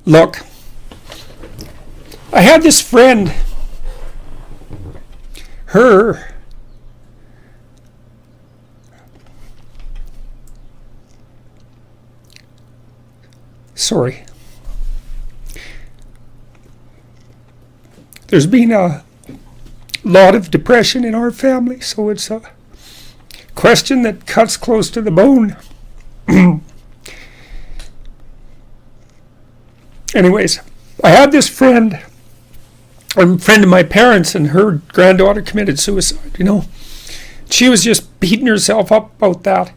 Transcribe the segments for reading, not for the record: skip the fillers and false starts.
Look, I had this friend, there's been a lot of depression in our family, so it's a question that cuts close to the bone. Anyways, I had this friend, a friend of my parents, and her granddaughter committed suicide, She was just beating herself up about that.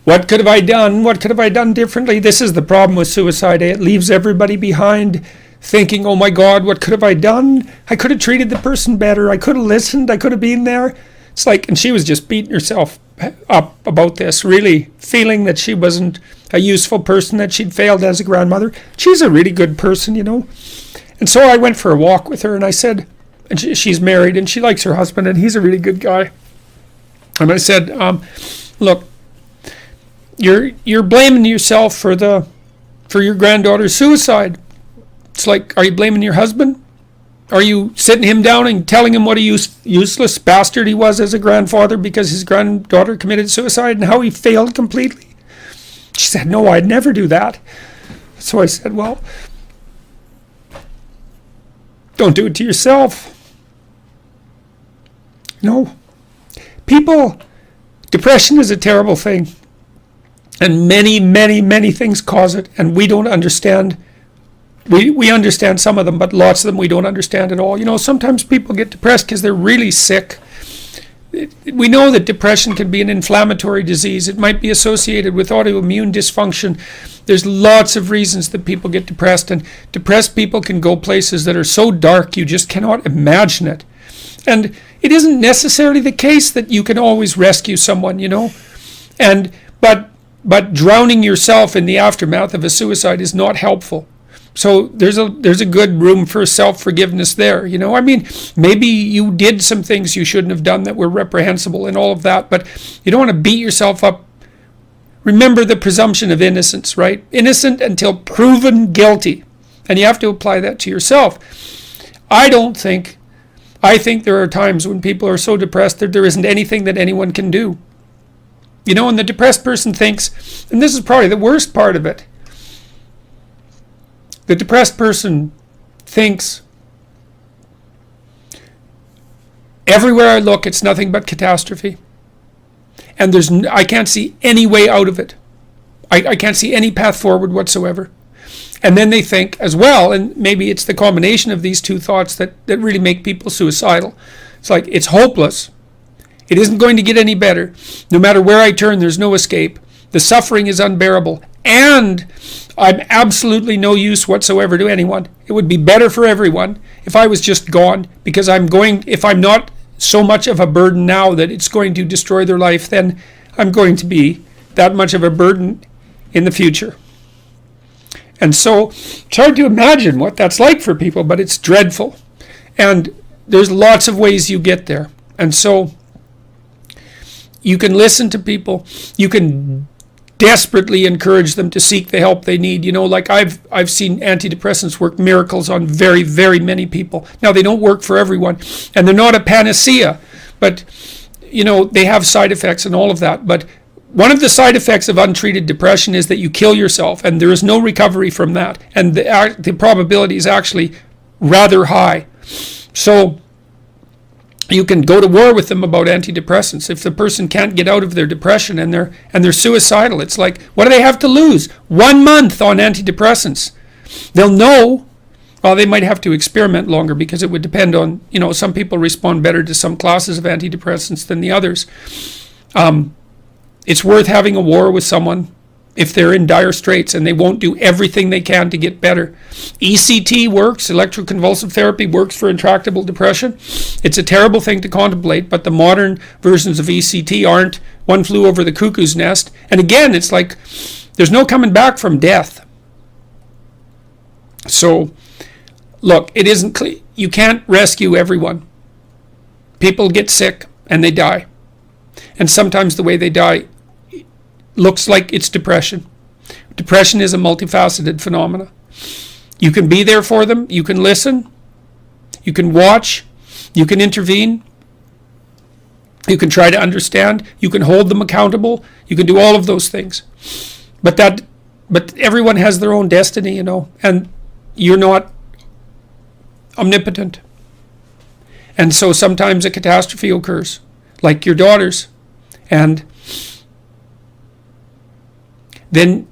What could have I done? What could have I done differently? This is the problem with suicide. It leaves everybody behind thinking, oh my God, what could have I done? I could have treated the person better. I could have listened. I could have been there. It's like, and she was just beating herself up about this, really feeling that she wasn't a useful person, that she'd failed as a grandmother. She's a really good person, And so I went for a walk with her, and I said, and she's married, and she likes her husband, and he's a really good guy. And I said, look, you're blaming yourself for your granddaughter's suicide. It's like, are you blaming your husband? Are you sitting him down and telling him what a useless bastard he was as a grandfather because his granddaughter committed suicide and how he failed completely? She said, no, I'd never do that. So I said, well, don't do it to yourself. No. Depression is a terrible thing. And many, many, many things cause it, and we don't understand. We understand some of them, but lots of them we don't understand at all. Sometimes people get depressed because they're really sick. We know that depression can be an inflammatory disease. It might be associated with autoimmune dysfunction. There's lots of reasons that people get depressed, and depressed people can go places that are so dark you just cannot imagine it. And it isn't necessarily the case that you can always rescue someone, but drowning yourself in the aftermath of a suicide is not helpful. So there's a good room for self-forgiveness there, maybe you did some things you shouldn't have done that were reprehensible and all of that, but you don't want to beat yourself up. Remember the presumption of innocence, right? Innocent until proven guilty. And you have to apply that to yourself. I think there are times when people are so depressed that there isn't anything that anyone can do. And the depressed person thinks, and this is probably the worst part of it, the depressed person thinks, everywhere I look, it's nothing but catastrophe. And I can't see any way out of it. I can't see any path forward whatsoever. And then they think as well, and maybe it's the combination of these two thoughts that really make people suicidal. It's like, it's hopeless. It isn't going to get any better. No matter where I turn, there's no escape. The suffering is unbearable. And I'm absolutely no use whatsoever to anyone. It would be better for everyone if I was just gone, because if I'm not so much of a burden now that it's going to destroy their life, then I'm going to be that much of a burden in the future. And so it's hard to imagine what that's like for people, but it's dreadful. And there's lots of ways you get there. And so you can listen to people. You can desperately encourage them to seek the help they need. Like I've seen antidepressants work miracles on very, very many people. Now, they don't work for everyone, and they're not a panacea, but they have side effects and all of that. But one of the side effects of untreated depression is that you kill yourself, and there is no recovery from that, and the probability is actually rather high. So you can go to war with them about antidepressants. If the person can't get out of their depression and they're suicidal, it's like, what do they have to lose? 1 month on antidepressants. They'll know. Well, they might have to experiment longer, because it would depend on, some people respond better to some classes of antidepressants than the others. It's worth having a war with someone if they're in dire straits and they won't do everything they can to get better. ECT works, electroconvulsive therapy works for intractable depression. It's a terrible thing to contemplate, but the modern versions of ECT aren't. One flew over the cuckoo's nest. And again, it's like there's no coming back from death. So, look, it isn't clear. You can't rescue everyone. People get sick and they die. And sometimes the way they die looks like it's depression. Depression is a multifaceted phenomena. You can be there for them. You can listen. You can watch. You can intervene. You can try to understand. You can hold them accountable. You can do all of those things. But everyone has their own destiny, and you're not omnipotent. And so sometimes a catastrophe occurs, like your daughter's. And then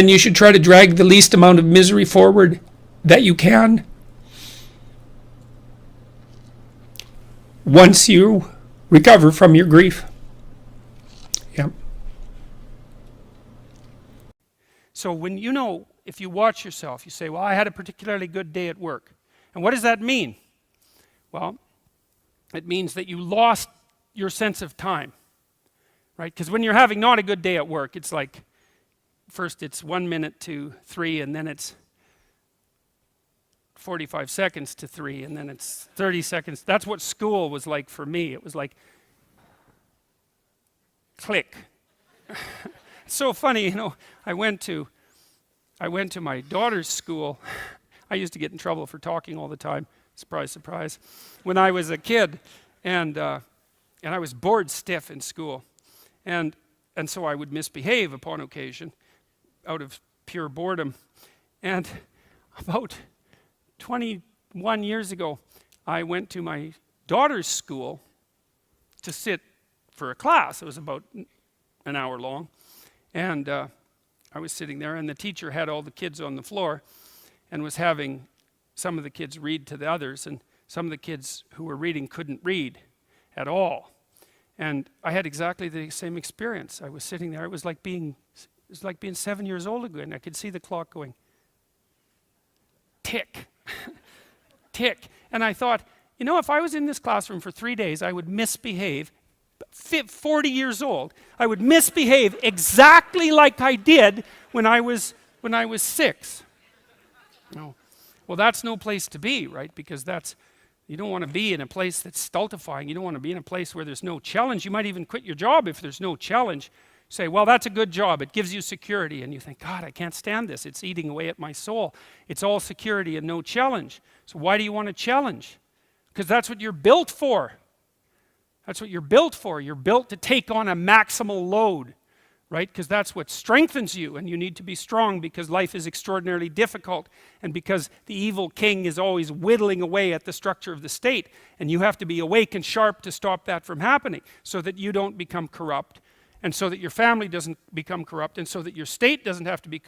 you should try to drag the least amount of misery forward that you can. Once you recover from your grief. Yeah. So when if you watch yourself, you say, well, I had a particularly good day at work. And what does that mean? Well, it means that you lost your sense of time, right? Because when you're having not a good day at work, it's like, first it's 1 minute to 3, and then it's 45 seconds to 3, and then it's 30 seconds. That's what school was like for me. It was like, click. It's so funny, I went to my daughter's school. I used to get in trouble for talking all the time. Surprise, surprise. When I was a kid, and I was bored stiff in school, and so I would misbehave upon occasion, out of pure boredom. And about 21 years ago, I went to my daughter's school to sit for a class. It was about an hour long, and I was sitting there, and the teacher had all the kids on the floor and was having some of the kids read to the others, and some of the kids who were reading couldn't read at all. And I had exactly the same experience. I was sitting there. It was like being 7 years old again. I could see the clock going tick, tick. And I thought, if I was in this classroom for 3 days, I would misbehave. 40 years old, I would misbehave exactly like I did when I was 6. No. Well, that's no place to be, right? Because you don't want to be in a place that's stultifying. You don't want to be in a place where there's no challenge. You might even quit your job if there's no challenge. Say, well, that's a good job. It gives you security. And you think, God, I can't stand this. It's eating away at my soul. It's all security and no challenge. So why do you want to challenge? Because that's what you're built for. That's what you're built for. You're built to take on a maximal load, right? Because that's what strengthens you, and you need to be strong because life is extraordinarily difficult, and because the evil king is always whittling away at the structure of the state, and you have to be awake and sharp to stop that from happening so that you don't become corrupt, and so that your family doesn't become corrupt, and so that your state doesn't have to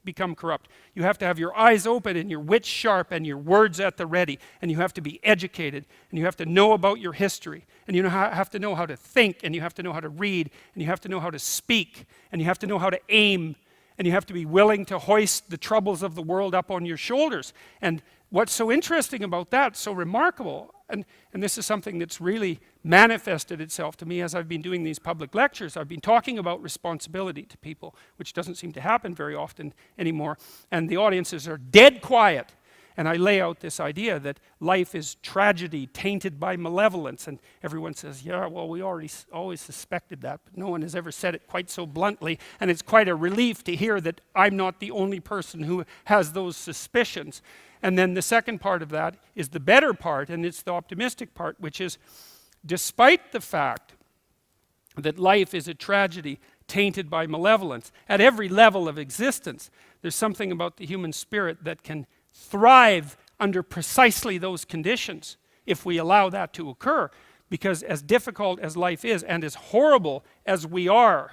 become corrupt. You have to have your eyes open and your wits sharp and your words at the ready, and you have to be educated, and you have to know about your history, and you have to know how to think, and you have to know how to read, and you have to know how to speak, and you have to know how to aim, and you have to be willing to hoist the troubles of the world up on your shoulders. And what's so interesting about that, so remarkable, and this is something that's really manifested itself to me as I've been doing these public lectures. I've been talking about responsibility to people, which doesn't seem to happen very often anymore, and the audiences are dead quiet. And I lay out this idea that life is tragedy tainted by malevolence, and everyone says, yeah, well, we always suspected that, but no one has ever said it quite so bluntly, and it's quite a relief to hear that I'm not the only person who has those suspicions. And then the second part of that is the better part, and it's the optimistic part, which is, despite the fact that life is a tragedy tainted by malevolence, at every level of existence, there's something about the human spirit that can thrive under precisely those conditions if we allow that to occur. Because as difficult as life is, and as horrible as we are,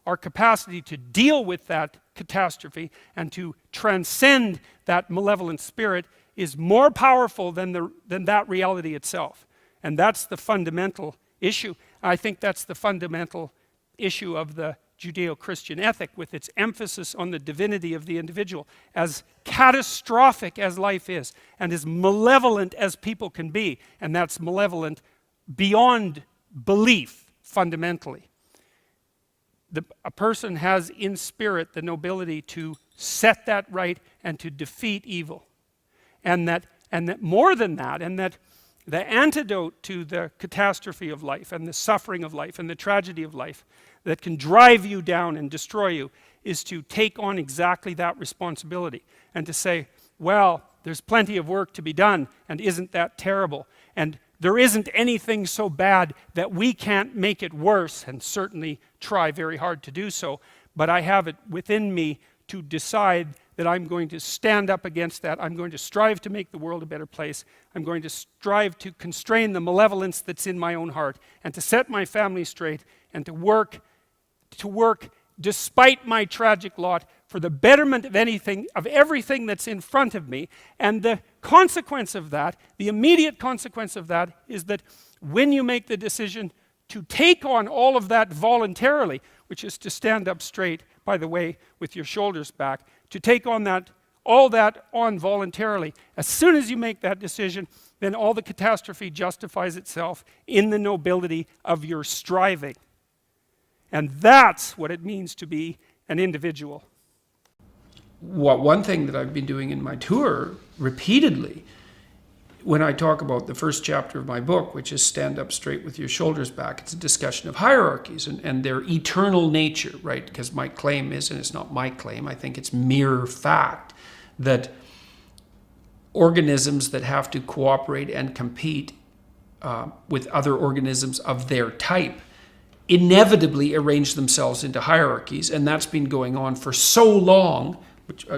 our capacity to deal with that catastrophe and to transcend that malevolent spirit is more powerful than that reality itself. And that's the fundamental issue. I think that's the fundamental issue of the Judeo-Christian ethic, with its emphasis on the divinity of the individual. As catastrophic as life is, and as malevolent as people can be, and that's malevolent beyond belief, fundamentally. A person has in spirit the nobility to set that right and to defeat evil. And that more than that, and that the antidote to the catastrophe of life and the suffering of life and the tragedy of life that can drive you down and destroy you is to take on exactly that responsibility and to say, well, there's plenty of work to be done, and isn't that terrible? And there isn't anything so bad that we can't make it worse, and certainly try very hard to do so, but I have it within me to decide that I'm going to stand up against that. I'm going to strive to make the world a better place. I'm going to strive to constrain the malevolence that's in my own heart, and to set my family straight, and to work despite my tragic lot for the betterment of everything that's in front of me. And the consequence of that, the immediate consequence of that, is that when you make the decision to take on all of that voluntarily, which is to stand up straight, by the way, with your shoulders back, to take on all that on voluntarily, as soon as you make that decision, then all the catastrophe justifies itself in the nobility of your striving. And that's what it means to be an individual. One thing that I've been doing in my tour repeatedly, when I talk about the first chapter of my book, which is Stand Up Straight with Your Shoulders Back, it's a discussion of hierarchies and their eternal nature, right? Because my claim is, and it's not my claim, I think it's mere fact, that organisms that have to cooperate and compete with other organisms of their type inevitably arrange themselves into hierarchies, and that's been going on for so long,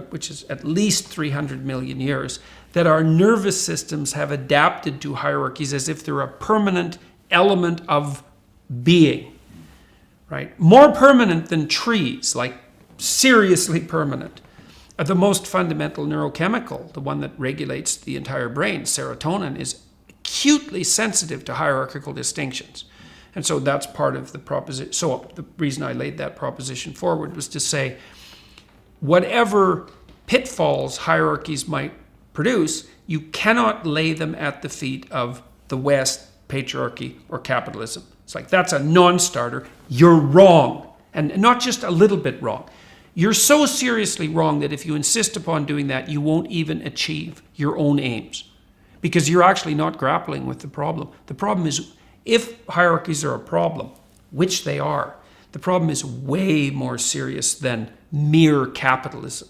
which is at least 300 million years, that our nervous systems have adapted to hierarchies as if they're a permanent element of being, right? More permanent than trees, like seriously permanent. The most fundamental neurochemical, the one that regulates the entire brain, serotonin, is acutely sensitive to hierarchical distinctions. And so that's part of the proposition. So the reason I laid that proposition forward was to say, whatever pitfalls hierarchies might produce, you cannot lay them at the feet of the West, patriarchy, or capitalism. It's like, that's a non-starter. You're wrong. And not just a little bit wrong. You're so seriously wrong that if you insist upon doing that, you won't even achieve your own aims. Because you're actually not grappling with the problem. The problem is, if hierarchies are a problem, which they are, the problem is way more serious than mere capitalism.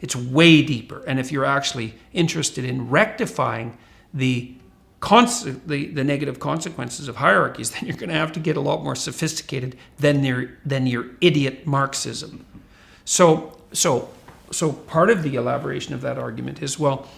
It's way deeper. And if you're actually interested in rectifying the negative consequences of hierarchies, then you're going to have to get a lot more sophisticated than your idiot Marxism. So part of the elaboration of that argument is, well,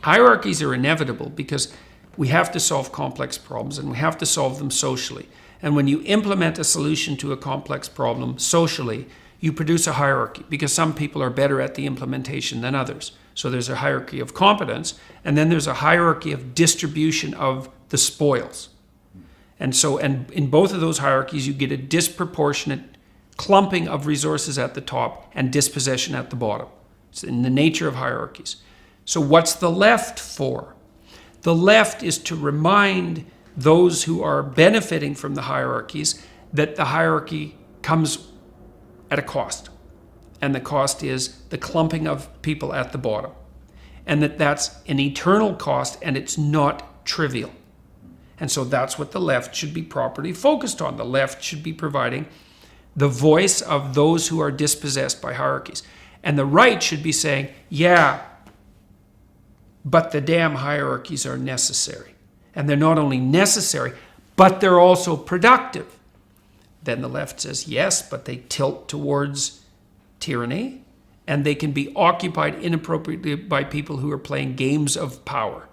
hierarchies are inevitable because we have to solve complex problems, and we have to solve them socially. And when you implement a solution to a complex problem socially, you produce a hierarchy, because some people are better at the implementation than others. So there's a hierarchy of competence, and then there's a hierarchy of distribution of the spoils. And in both of those hierarchies, you get a disproportionate clumping of resources at the top and dispossession at the bottom. It's in the nature of hierarchies. So what's the left for? The left is to remind those who are benefiting from the hierarchies that the hierarchy comes at a cost. And the cost is the clumping of people at the bottom. And that's an eternal cost, and it's not trivial. And so that's what the left should be properly focused on. The left should be providing the voice of those who are dispossessed by hierarchies. And the right should be saying, yeah, but the damn hierarchies are necessary. And they're not only necessary, but they're also productive. Then the left says, yes, but they tilt towards tyranny, and they can be occupied inappropriately by people who are playing games of power.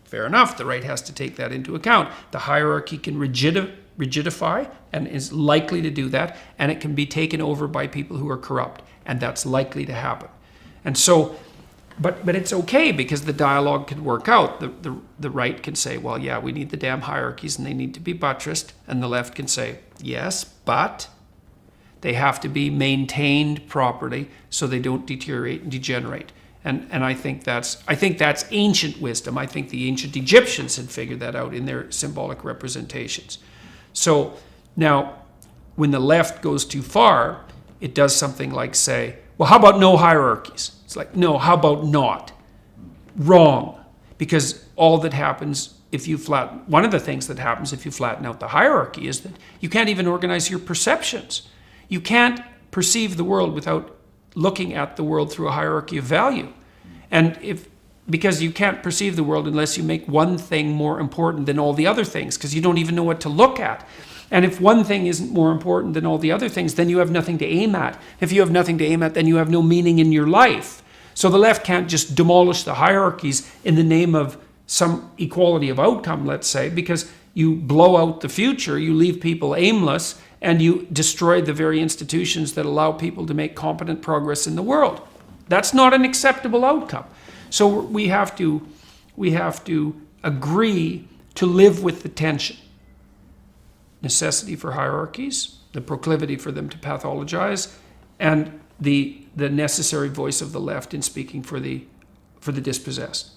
Fair enough, the right has to take that into account. The hierarchy can rigidify, and is likely to do that, and it can be taken over by people who are corrupt, and that's likely to happen. And so, but it's okay, because the dialogue can work out. The right can say, well, yeah, we need the damn hierarchies and they need to be buttressed. And the left can say, yes, but they have to be maintained properly so they don't deteriorate and degenerate. And I think that's ancient wisdom. I think the ancient Egyptians had figured that out in their symbolic representations. So now, when the left goes too far, it does something like say, well, how about no hierarchies? It's like, no, how about not? Wrong. Because all that happens one of the things that happens if you flatten out the hierarchy is that you can't even organize your perceptions. You can't perceive the world without looking at the world through a hierarchy of value. And because you can't perceive the world unless you make one thing more important than all the other things, because you don't even know what to look at. And if one thing isn't more important than all the other things, then you have nothing to aim at. If you have nothing to aim at, then you have no meaning in your life. So the left can't just demolish the hierarchies in the name of some equality of outcome, let's say, because you blow out the future, you leave people aimless, and you destroy the very institutions that allow people to make competent progress in the world. That's not an acceptable outcome. So we have to agree to live with the tension. Necessity for hierarchies, the proclivity for them to pathologize, and the necessary voice of the left in speaking for the dispossessed.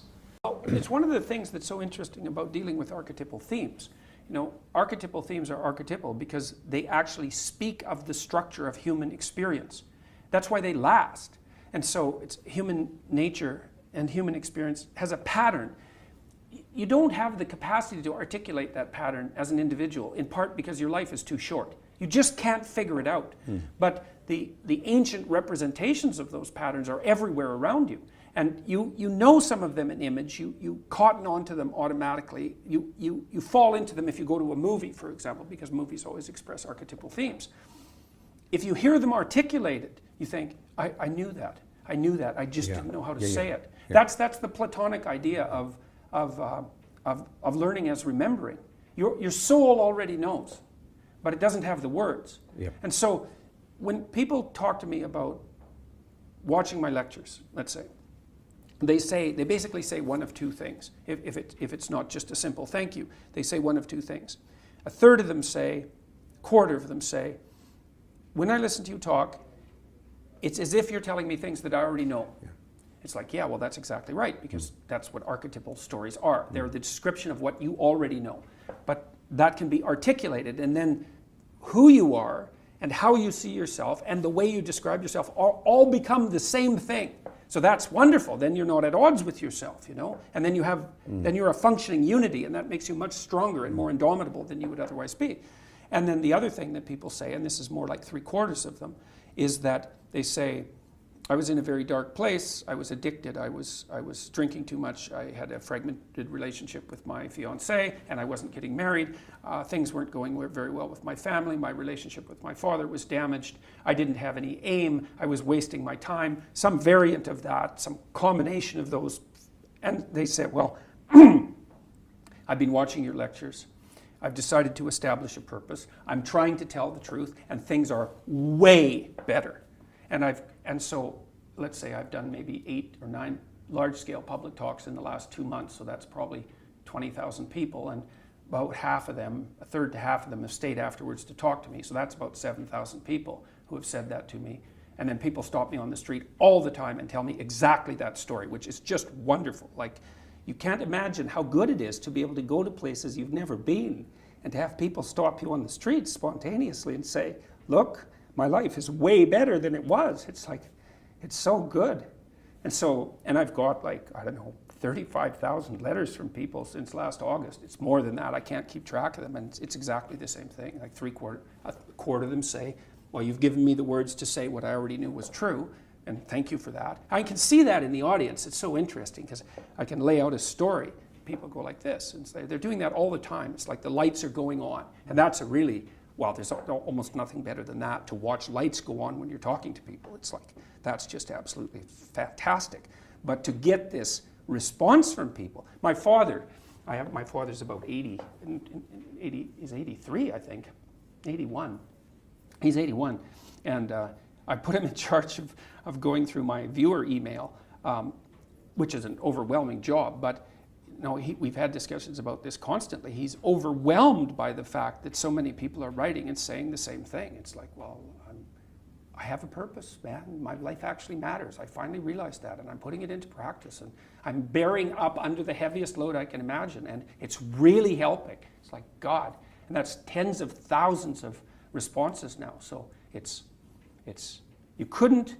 It's one of the things that's so interesting about dealing with archetypal themes. You know, archetypal themes are archetypal because they actually speak of the structure of human experience. That's why they last. And so it's human nature and human experience has a pattern. You don't have the capacity to articulate that pattern as an individual, in part because your life is too short. You just can't figure it out. But the ancient representations of those patterns are everywhere around you. And you know some of them in image, you cotton onto them automatically. You fall into them if you go to a movie, for example, because movies always express archetypal themes. If you hear them articulated, you think, I knew that. I knew that. I just didn't know how to say it. That's the Platonic idea of learning as remembering. Your soul already knows, but it doesn't have the words. And so when people talk to me about watching my lectures, let's say, they basically say one of two things. If it's not just a simple thank you, they say one of two things. A third of them say, quarter of them say, when I listen to you talk, it's as if you're telling me things that I already know. It's like, yeah, well, that's exactly right, because that's what archetypal stories are. They're the description of what you already know. But that can be articulated, and then who you are and how you see yourself and the way you describe yourself all become the same thing. So that's wonderful. Then you're not at odds with yourself, you know? And then then you're a functioning unity, and that makes you much stronger and more indomitable than you would otherwise be. And then the other thing that people say, and this is more like 3/4 of them, is that they say, I was in a very dark place, I was addicted, I was drinking too much, I had a fragmented relationship with my fiancée, and I wasn't getting married, things weren't going very well with my family, my relationship with my father was damaged, I didn't have any aim, I was wasting my time, some variant of that, some combination of those. And they said, well, I've been watching your lectures, I've decided to establish a purpose, I'm trying to tell the truth, and things are way better. And so let's say I've done maybe 8 or 9 large-scale public talks in the last 2 months, so that's probably 20,000 people, and about half of them, a third to half of them, have stayed afterwards to talk to me. So that's about 7,000 people who have said that to me. And then people stop me on the street all the time and tell me exactly that story, which is just wonderful. Like, you can't imagine how good it is to be able to go to places you've never been and to have people stop you on the street spontaneously and say, look, my life is way better than it was. It's like, it's so good. And I've got like, I don't know, 35,000 letters from people since last August. It's more than that. I can't keep track of them. And it's exactly the same thing. Like a quarter of them say, well, you've given me the words to say what I already knew was true. And thank you for that. I can see that in the audience. It's so interesting because I can lay out a story. People go like this and say, they're doing that all the time. It's like the lights are going on. And that's a really, well, there's almost nothing better than that, to watch lights go on when you're talking to people. It's like, that's just absolutely fantastic. But to get this response from people, my father's about 80, he's 83, I think, 81. He's 81. And I put him in charge of going through my viewer email, which is an overwhelming job, but no, we've had discussions about this constantly. He's overwhelmed by the fact that so many people are writing and saying the same thing. It's like, well, I have a purpose, man. My life actually matters. I finally realized that, and I'm putting it into practice, and I'm bearing up under the heaviest load I can imagine, and it's really helping. It's like, God. And that's tens of thousands of responses now. So you couldn't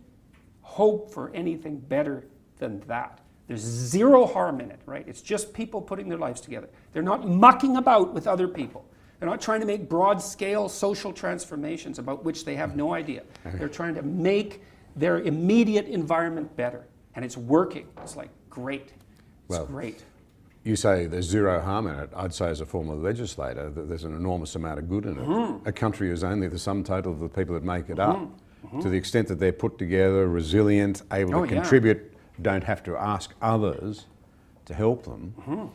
hope for anything better than that. There's zero harm in it, right? It's just people putting their lives together. They're not mucking about with other people. They're not trying to make broad-scale social transformations about which they have no idea. They're trying to make their immediate environment better. And it's working. It's like, great. It's great. You say there's zero harm in it. I'd say as a former legislator that there's an enormous amount of good in it. A country is only the sum total of the people that make it up. To the extent that they're put together, resilient, able to contribute, don't have to ask others to help them,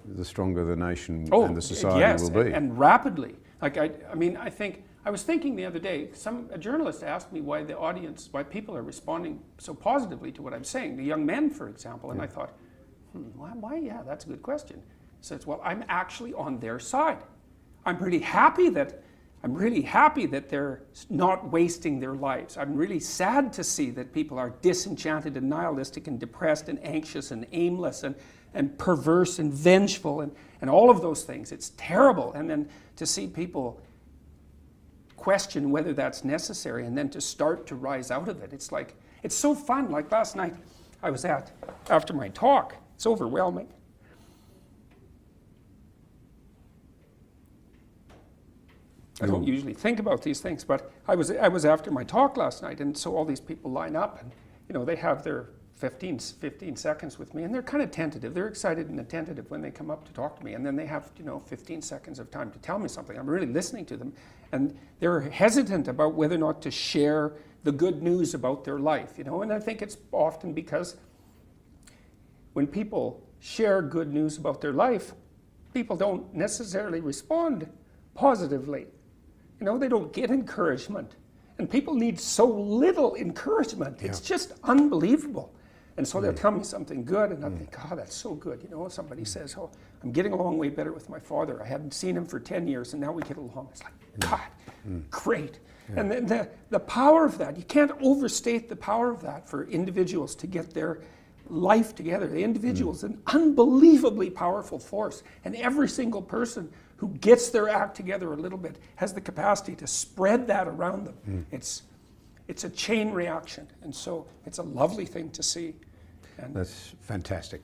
the stronger the nation and the society will be. And rapidly. Like I think I was thinking the other day, a journalist asked me why people are responding so positively to what I'm saying, the young men, for example, and I thought, why? Yeah, that's a good question. He says, well, I'm actually on their side. I'm really happy that they're not wasting their lives. I'm really sad to see that people are disenchanted and nihilistic and depressed and anxious and aimless and perverse and vengeful and all of those things. It's terrible. And then to see people question whether that's necessary and then to start to rise out of it. It's like, it's so fun. Like last night I was after my talk, it's overwhelming. I don't usually think about these things, but I was after my talk last night, and so all these people line up, and they have their 15 seconds with me, and they're kind of tentative. They're excited and attentive when they come up to talk to me, and then they have 15 seconds of time to tell me something. I'm really listening to them, and they're hesitant about whether or not to share the good news about their life, and I think it's often because when people share good news about their life, people don't necessarily respond positively. They don't get encouragement. And people need so little encouragement. It's just unbelievable. And so they'll tell me something good, and I think, oh, that's so good. Somebody says, oh, I'm getting along way better with my father. I hadn't seen him for 10 years, and now we get along. It's like, God, great. Yeah. And then the power of that, you can't overstate the power of that for individuals to get their life together. The individual is an unbelievably powerful force, and every single person who gets their act together a little bit has the capacity to spread that around them. It's a chain reaction, and so it's a lovely thing to see. That's fantastic.